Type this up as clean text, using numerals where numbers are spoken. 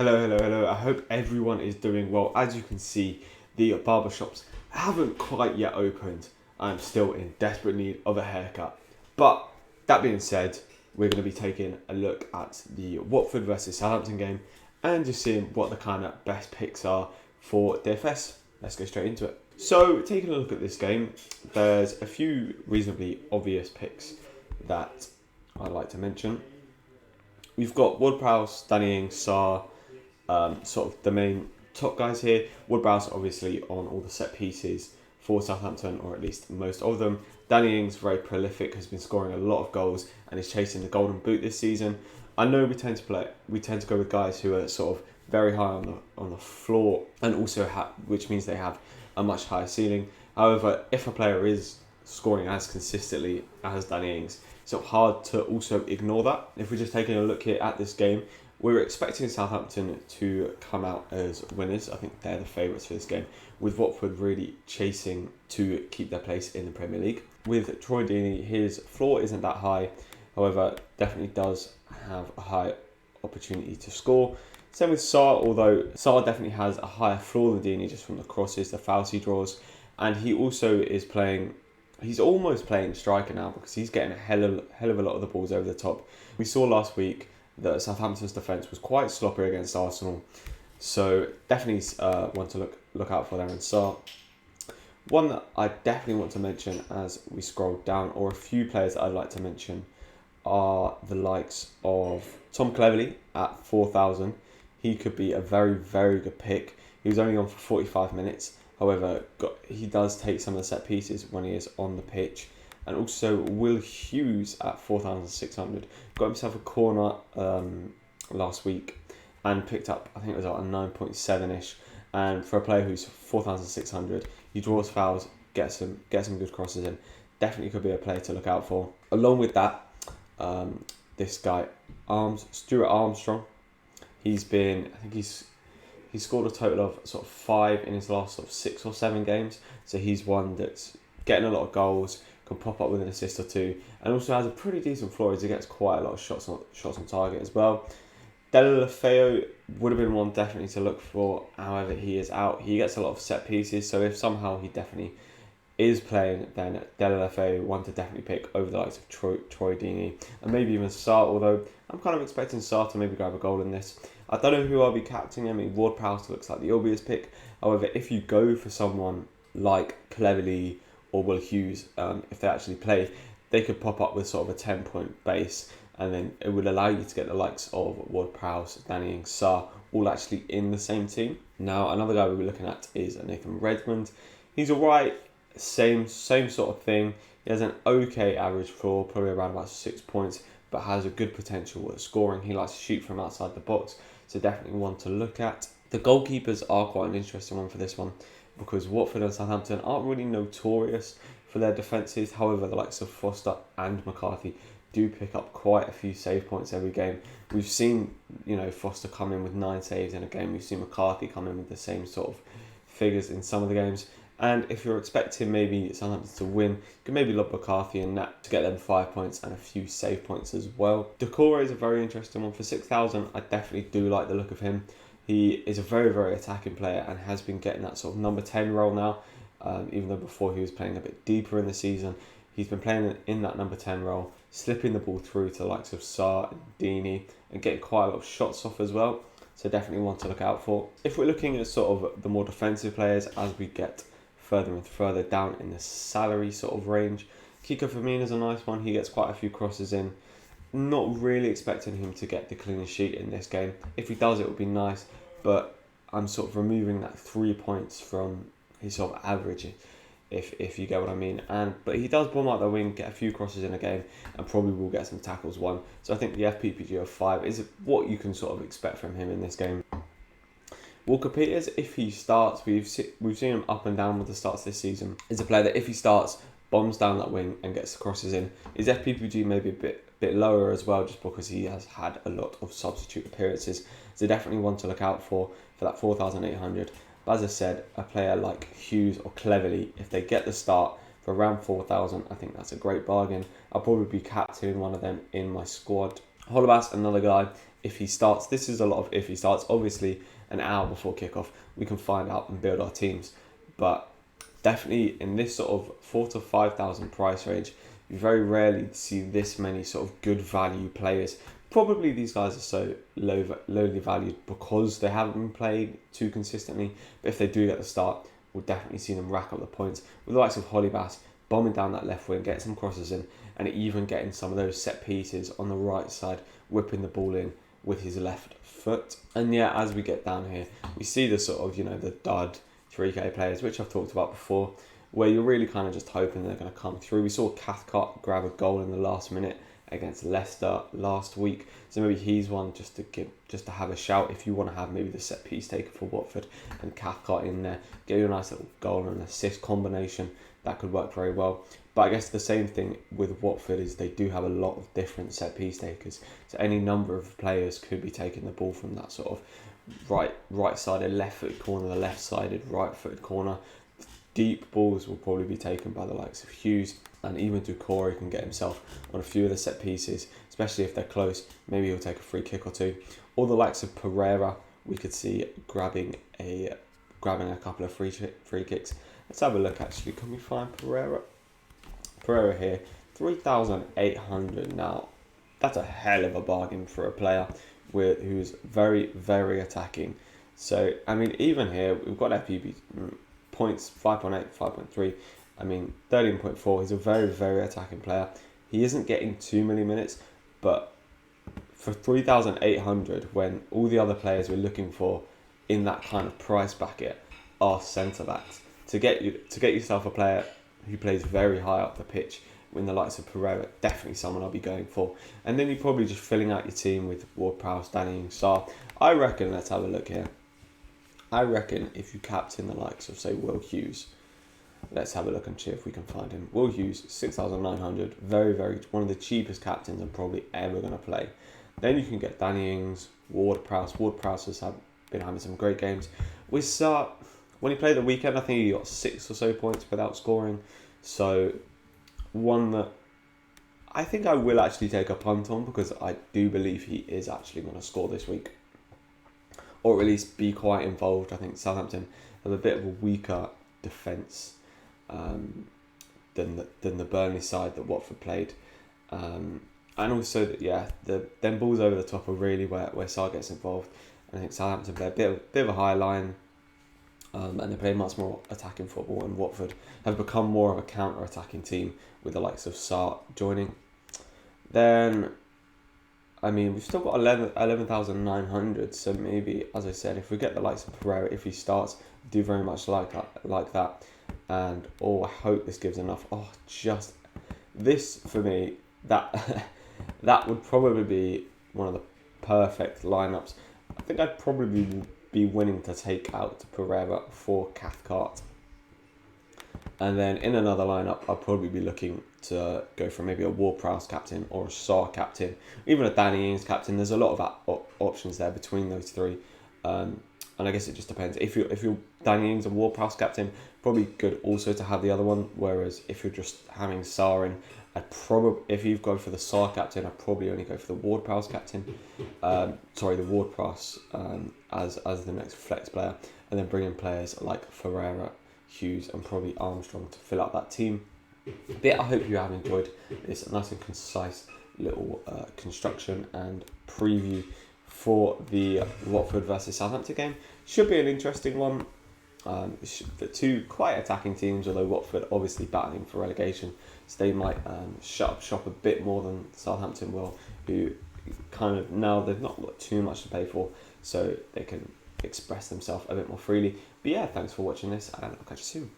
Hello. I hope everyone is doing well. As you can see, the barbershops haven't quite yet opened. I'm still in desperate need of a haircut. But that being said, we're going to be taking a look at the Watford versus Southampton game and just seeing what the kind of best picks are for DFS. Let's go straight into it. So, taking a look at this game, there's a few reasonably obvious picks that I'd like to mention. We've got Ward-Prowse, Danny Ings, Sarr, sort of the main top guys here. Woodbrowse obviously on all the set pieces for Southampton, or at least most of them. Danny Ings, very prolific, has been scoring a lot of goals and is chasing the golden boot this season. I know we tend to go with guys who are sort of very high on the floor, and also which means they have a much higher ceiling. However, if a player is scoring as consistently as Danny Ings, it's not hard to also ignore that. If we're just taking a look here at this game, we're expecting Southampton to come out as winners. I think they're the favourites for this game, with Watford really chasing to keep their place in the Premier League. With Troy Deeney, his floor isn't that high, however, definitely does have a high opportunity to score. Same with Sarr, although Sarr definitely has a higher floor than Deeney just from the crosses, the fouls he draws, and he also is playing. He's almost playing striker now because he's getting a hell of a lot of the balls over the top. We saw last week that Southampton's defence was quite sloppy against Arsenal, so definitely one to look out for there in Sarr. One that I definitely want to mention as we scroll down, or a few players that I'd like to mention, are the likes of Tom Cleverley at 4,000. He could be a very, very good pick. He was only on for 45 minutes. However, he does take some of the set pieces when he is on the pitch. And also Will Hughes at 4,600. Got himself a corner last week and picked up, I think it was like a 9.7-ish. And for a player who's 4,600, he draws fouls, gets some good crosses in. Definitely could be a player to look out for. Along with that, this guy, Stewart Armstrong, he's scored a total of sort of 5 in his last sort of 6 or 7 games. So he's one that's getting a lot of goals, can pop up with an assist or two, and also has a pretty decent floor as he gets quite a lot of shots on target as well. Deulofeu would have been one definitely to look for. However, he is out. He gets a lot of set pieces, so if somehow he definitely is playing, then Deulofeu one to definitely pick over the likes of Troy Deeney and maybe even Sarr, although I'm kind of expecting Sarr to maybe grab a goal in this. I don't know who I'll be captaining. I mean, Ward-Prowse looks like the obvious pick. However, if you go for someone like Cleverley or Will Hughes, if they actually play, they could pop up with sort of a 10-point base, and then it would allow you to get the likes of Ward-Prowse, Danny Ings, Sarr, all actually in the same team. Now, another guy we'll be looking at is Nathan Redmond. He's alright, same sort of thing. He has an okay average floor, probably around about 6 points, but has a good potential at scoring. He likes to shoot from outside the box, so definitely one to look at. The goalkeepers are quite an interesting one for this one, because Watford and Southampton aren't really notorious for their defences. However, the likes of Foster and McCarthy do pick up quite a few save points every game. We've seen, Foster come in with 9 saves in a game. We've seen McCarthy come in with the same sort of figures in some of the games. And if you're expecting maybe Southampton to win, you can maybe lob McCarthy in that to get them 5 points and a few save points as well. Decore is a very interesting one. For 6,000, I definitely do like the look of him. He is a very, very attacking player and has been getting that sort of number 10 role now. Even though before he was playing a bit deeper in the season, he's been playing in that number 10 role, slipping the ball through to the likes of Sarr and Deeney and getting quite a lot of shots off as well. So definitely one to look out for. If we're looking at sort of the more defensive players as we get further and further down in the salary sort of range, Kiko Firmino's a nice one. He gets quite a few crosses in. Not really expecting him to get the clean sheet in this game. If he does, it would be nice, but I'm sort of removing that 3 points from his sort of average, if you get what I mean. But he does bomb out the wing, get a few crosses in a game, and probably will get some tackles won. So I think the FPPG of 5 is what you can sort of expect from him in this game. Walker Peters, if he starts, we've seen him up and down with the starts this season. Is a player that if he starts, bombs down that wing and gets the crosses in. His FPPG may be a bit lower as well, just because he has had a lot of substitute appearances. So definitely one to look out for that 4,800. But as I said, a player like Hughes or Cleverley, if they get the start for around 4,000, I think that's a great bargain. I'll probably be captaining one of them in my squad. Holebas, another guy, if he starts. This is a lot of if he starts. Obviously, an hour before kickoff, we can find out and build our teams. But definitely in this sort of 4,000 to 5,000 price range, you very rarely see this many sort of good value players. Probably these guys are so lowly valued because they haven't been played too consistently. But if they do get the start, we'll definitely see them rack up the points. With the likes of Hollybass bombing down that left wing, getting some crosses in, and even getting some of those set pieces on the right side, whipping the ball in with his left foot. And yeah, as we get down here, we see the sort of, the dud 3k players, which I've talked about before, where you're really kind of just hoping they're going to come through. We saw Cathcart grab a goal in the last minute against Leicester last week, so maybe he's one just to have a shout if you want to have maybe the set piece taken for Watford and Cathcart in there, get you a nice little goal and assist combination. That could work very well. But I guess the same thing with Watford is they do have a lot of different set piece takers, so any number of players could be taking the ball from that sort of right sided left footed corner, the left sided right footed corner. Deep balls will probably be taken by the likes of Hughes, and even Doucouré can get himself on a few of the set pieces, especially if they're close. Maybe he'll take a free kick or two. Or the likes of Pereira, we could see grabbing a couple of free kicks. Let's have a look actually. Can we find Pereira? Pereira here, 3,800 now. That's a hell of a bargain for a player who's very, very attacking. So, I mean, even here, we've got FPB points 5.8, 5.3. I mean, 13.4. He's a very, very attacking player. He isn't getting too many minutes, but for 3,800, when all the other players we're looking for in that kind of price bracket are centre backs, to get yourself a player who plays very high up the pitch, in the likes of Pereira, definitely someone I'll be going for. And then you're probably just filling out your team with Ward-Prowse, Danny and Sarr. I reckon, let's have a look here. I reckon if you captain the likes of, say, Will Hughes, let's have a look and see if we can find him. Will Hughes, 6,900, very, very, one of the cheapest captains I'm probably ever going to play. Then you can get Danny Ings, Ward-Prowse. Ward-Prowse has been having some great games. With Sarr, when he played the weekend, I think he got 6 or so points without scoring. So, one that I think I will actually take a punt on, because I do believe he is actually going to score this week, or at least be quite involved. I think Southampton have a bit of a weaker defence than the Burnley side that Watford played, and also that them balls over the top are really where Sarr gets involved. And I think Southampton play a bit of a high line. And they play much more attacking football, and Watford have become more of a counter-attacking team with the likes of Sarr joining. Then, I mean, we've still got 11,900, so maybe, as I said, if we get the likes of Pereira, if he starts, do very much like that. And, I hope this gives enough. Just this, for me, that would probably be one of the perfect lineups. I think I'd probably be willing to take out Pereira for Cathcart. And then in another lineup, I'll probably be looking to go for maybe a Ward-Prowse captain or a Sarr captain, even a Danny Ings captain. There's a lot of options there between those three. And I guess it just depends. If you're Danny Ings and Ward-Prowse captain, probably good also to have the other one. Whereas if you're just having Sarr in, if you've gone for the Sarr captain, I'd probably only go for the Ward-Prowse captain. The Ward-Prowse as the next flex player, and then bring in players like Ferreira, Hughes, and probably Armstrong to fill out that team. But I hope you have enjoyed this nice and concise little construction and preview for the Watford versus Southampton game. Should be an interesting one. The two quite attacking teams, although Watford obviously battling for relegation, so they might shut up shop a bit more than Southampton will, who kind of now they've not got too much to pay for, so they can express themselves a bit more freely. But yeah, thanks for watching this, and I'll catch you soon.